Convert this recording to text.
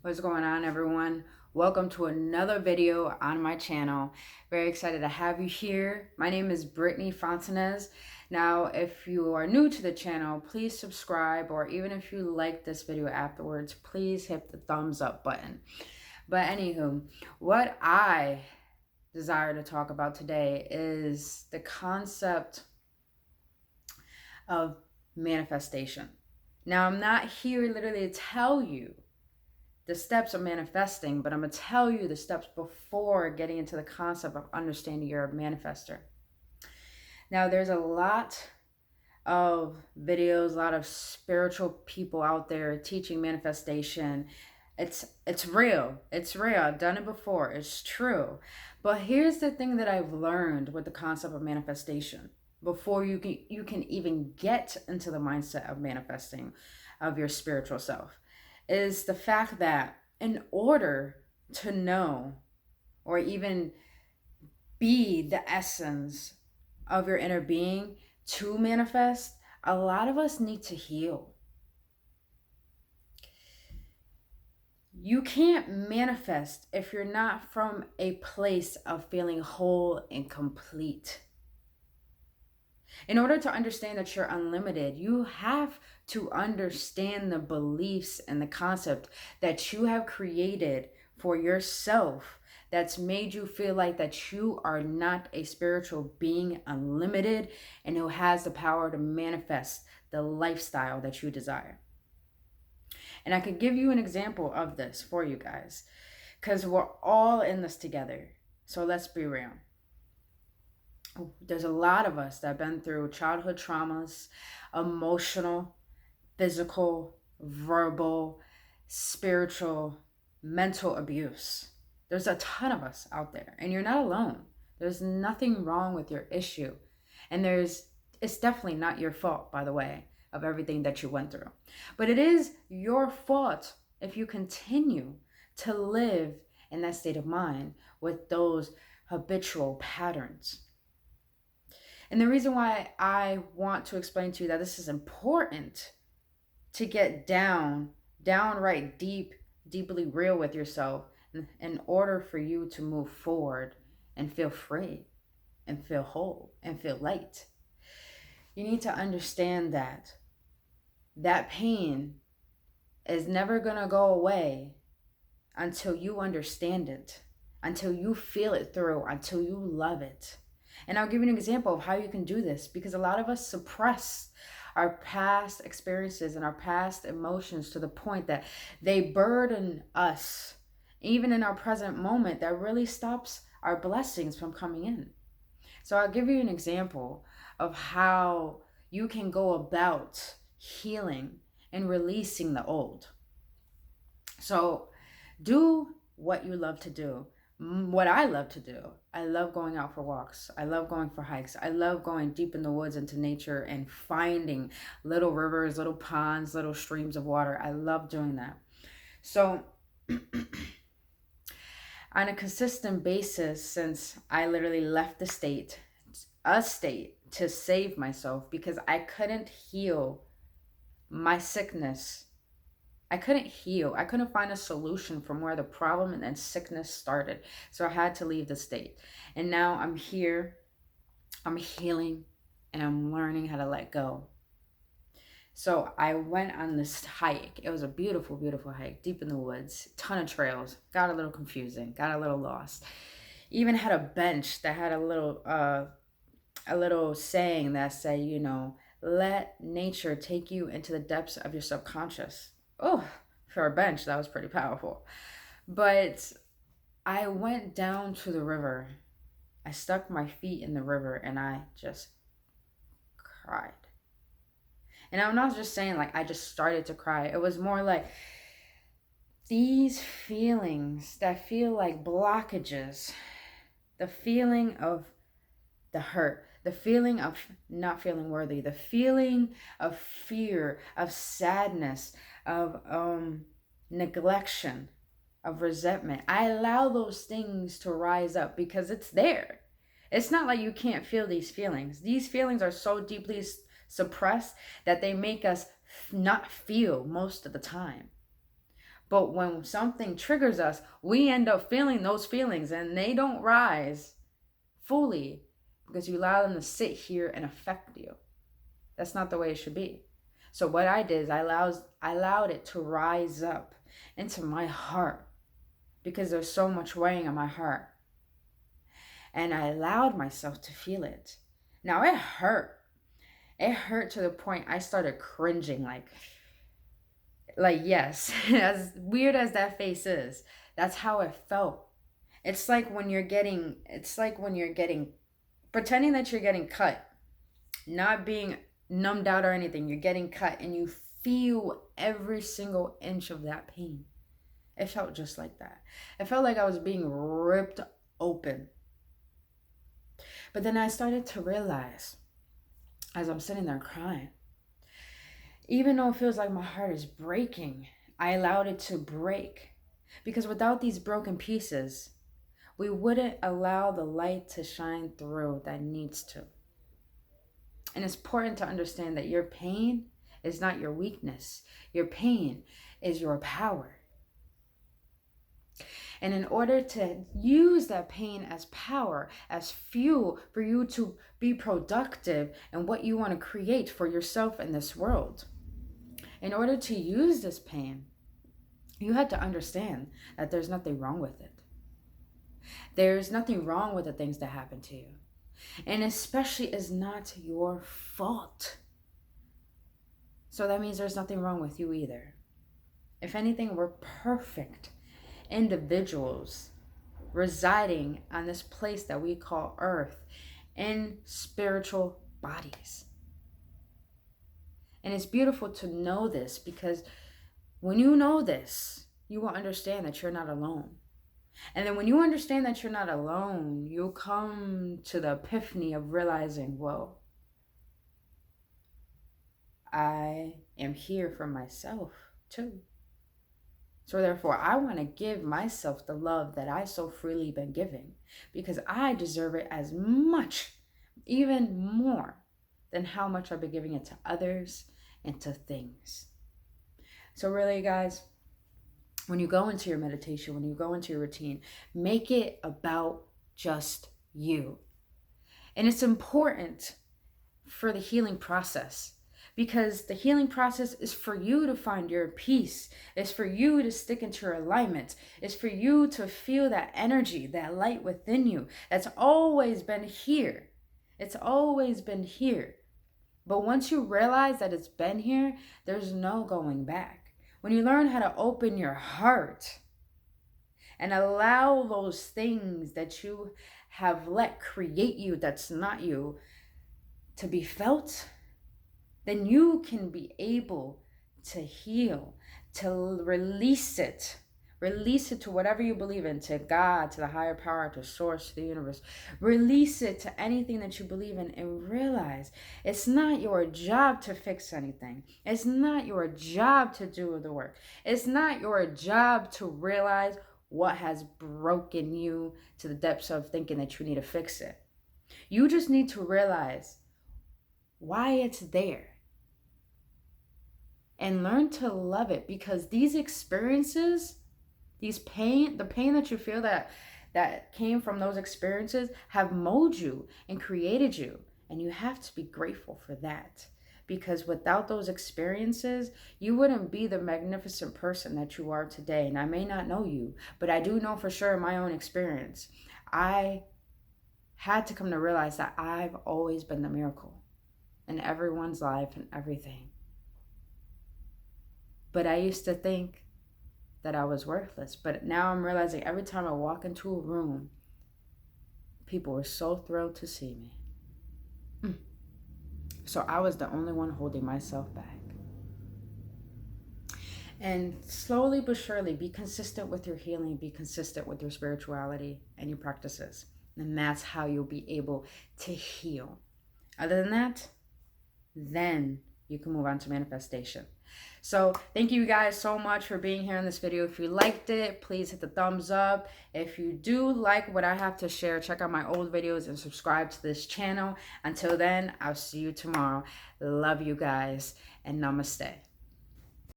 What's going on, everyone? Welcome to another video on my channel. Very excited to have you here. My name is Brittany Fontanez. Now, if you are new to the channel, please subscribe, or even if you like this video afterwards, please hit the thumbs up button. But anywho, what I desire to talk about today is the concept of manifestation. Now, I'm not here literally to tell you the steps of manifesting, but I'm going to tell you the steps before getting into the concept of understanding you're a manifester. Now, there's a lot of videos, a lot of spiritual people out there teaching manifestation. It's real. It's real. I've done it before. It's true. But here's the thing that I've learned with the concept of manifestation before you can even get into the mindset of manifesting of your spiritual self, is the fact that in order to know or even be the essence of your inner being to manifest, a lot of us need to heal. You can't manifest if you're not from a place of feeling whole and complete. In order to understand that you're unlimited, you have to understand the beliefs and the concept that you have created for yourself that's made you feel like that you are not a spiritual being, unlimited, and who has the power to manifest the lifestyle that you desire. And I could give you an example of this for you guys, because we're all in this together. So let's be real. There's a lot of us that have been through childhood traumas, emotional, physical, verbal, spiritual, mental abuse. There's a ton of us out there, and you're not alone. There's nothing wrong with your issue. And it's definitely not your fault, by the way, of everything that you went through. But it is your fault if you continue to live in that state of mind with those habitual patterns. And the reason why I want to explain to you that this is important to get downright deeply real with yourself in order for you to move forward and feel free and feel whole and feel light. You need to understand that pain is never going to go away until you understand it, until you feel it through, until you love it. And I'll give you an example of how you can do this, because a lot of us suppress our past experiences and our past emotions to the point that they burden us, even in our present moment, that really stops our blessings from coming in. So I'll give you an example of how you can go about healing and releasing the old. So do what you love to do. What I love to do, I love going out for walks. I love going for hikes. I love going deep in the woods into nature and finding little rivers, little ponds, little streams of water. I love doing that. So on a consistent basis, since I literally left a state to save myself, because I couldn't heal my sickness. I couldn't heal. I couldn't find a solution from where the problem and then sickness started. So I had to leave the state. And now I'm here, I'm healing, and I'm learning how to let go. So I went on this hike. It was a beautiful, beautiful hike, deep in the woods, ton of trails. Got a little confusing, got a little lost. Even had a bench that had a little saying that said, let nature take you into the depths of your subconscious. Oh, for a bench, that was pretty powerful. But I went down to the river. I stuck my feet in the river and I just cried. And I'm not just saying like I just started to cry. It was more like these feelings that feel like blockages, the feeling of the hurt, the feeling of not feeling worthy, the feeling of fear, of sadness, of neglection, of resentment. I allow those things to rise up because it's there. It's not like you can't feel these feelings. These feelings are so deeply suppressed that they make us not feel most of the time. But when something triggers us, we end up feeling those feelings and they don't rise fully because you allow them to sit here and affect you. That's not the way it should be. So what I did is I allowed it to rise up into my heart because there's so much weighing on my heart. And I allowed myself to feel it. Now it hurt. It hurt to the point I started cringing, like yes, as weird as that face is, that's how it felt. It's like when you're getting pretending that you're getting cut, not being numbed out or anything. You're getting cut and you feel every single inch of that pain. It felt just like that. It felt like I was being ripped open. But then I started to realize, as I'm sitting there crying, even though it feels like my heart is breaking, I allowed it to break. Because without these broken pieces, we wouldn't allow the light to shine through that needs to. And it's important to understand that your pain is not your weakness. Your pain is your power. And in order to use that pain as power, as fuel for you to be productive in what you want to create for yourself in this world, in order to use this pain, you had to understand that there's nothing wrong with it. There's nothing wrong with the things that happen to you. And especially is not your fault. So that means there's nothing wrong with you either. If anything, we're perfect individuals residing on this place that we call Earth in spiritual bodies. And it's beautiful to know this, because when you know this, you will understand that you're not alone. And then when you understand that you're not alone, you'll come to the epiphany of realizing, whoa, I am here for myself too. So therefore, I want to give myself the love that I so freely been giving, because I deserve it as much, even more, than how much I've been giving it to others and to things. So really, guys, when you go into your meditation, when you go into your routine, make it about just you. And it's important for the healing process, because the healing process is for you to find your peace. It's for you to stick into your alignment. It's for you to feel that energy, that light within you that's always been here. It's always been here. But once you realize that it's been here, there's no going back. When you learn how to open your heart and allow those things that you have let create you, that's not you, to be felt, then you can be able to heal, to release it. Release it to whatever you believe in, to God, to the higher power, to source, to the universe. Release it to anything that you believe in, and realize it's not your job to fix anything. It's not your job to do the work. It's not your job to realize what has broken you to the depths of thinking that you need to fix it. You just need to realize why it's there and learn to love it, because these experiences, the pain that you feel that came from those experiences have molded you and created you. And you have to be grateful for that, because without those experiences, you wouldn't be the magnificent person that you are today. And I may not know you, but I do know for sure in my own experience, I had to come to realize that I've always been the miracle in everyone's life and everything. But I used to think that I was worthless. But now I'm realizing every time I walk into a room, people were so thrilled to see me. So I was the only one holding myself back. And slowly but surely, be consistent with your healing, be consistent with your spirituality and your practices. And that's how you'll be able to heal. Other than that, then you can move on to manifestation. So thank you guys so much for being here in this video. If you liked it, please hit the thumbs up. If you do like what I have to share, check out my old videos and subscribe to this channel. Until then, I'll see you tomorrow. Love you guys, and namaste.